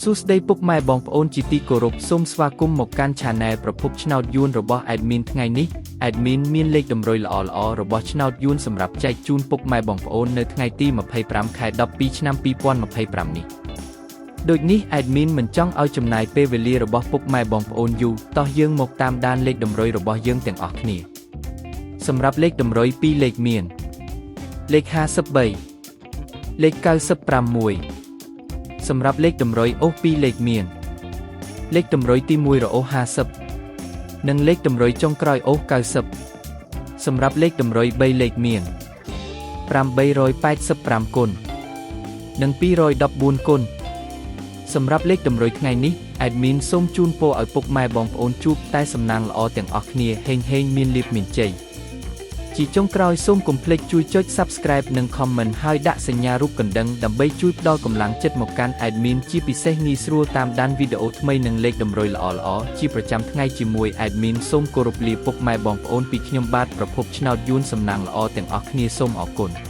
សួស្តីពុកម៉ែបងប្អូនជាទីគោរពសូមស្វាគមន៍មកកាន់ Channel ប្រភពឆ្នោតយួនរបស់ Admin ថ្ងៃនេះ Admin មានលេខតម្រុយល្អៗរបស់ឆ្នោតយួនសម្រាប់ចែកជូនពុកម៉ែបងប្អូននៅថ្ងៃទី25 ខែ 12 ឆ្នាំ 2025 នេះដូចនេះ Admin មិនចង់ឲ្យចំណាយពេលវេលារបស់ពុកម៉ែបងប្អូនយូរតោះយើងមកតាមដានលេខតម្រុយរបស់យើងទាំងអស់គ្នាសម្រាប់លេខតម្រុយ2លេខមានលេខ53លេខ96សម្រាប់លេខតម្រុយអូស2លេខមានលេខតម្រុយទី1រអូស50និងលេខតម្រុយចុងក្រោយអូស90សម្រាប់លេខតម្រុយ3លេខមាន885គុណនិង214គុណសម្រាប់លេខតម្រុយថ្ងៃនេះ Admin សូមជូនពរឲ្យពុកម៉ែបងប្អូនជួបតែសំណាងល្អទាំងអស់គ្នាហេងមានលាភមានជ័យជាចុងក្រោយសូមកុំភ្លេចជួយចុច Subscribe និង Comment ហើយដាក់សញ្ញារូបកណ្ដឹងដើម្បីជួយផ្ដល់កម្លាំងចិត្តមកកាន់ Admin ជាពិសេសងាយស្រួលតាមដានវីដេអូថ្មីនិងលេខតម្រុយល្អៗជាប្រចាំថ្ងៃជាមួយ Admin សូមគោរពលាពុកម៉ែបងប្អូនពីខ្ញុំបាទប្រភពឆ្នោតយួនសំណាងល្អទាំងអស់គ្នាសូមអរគុណ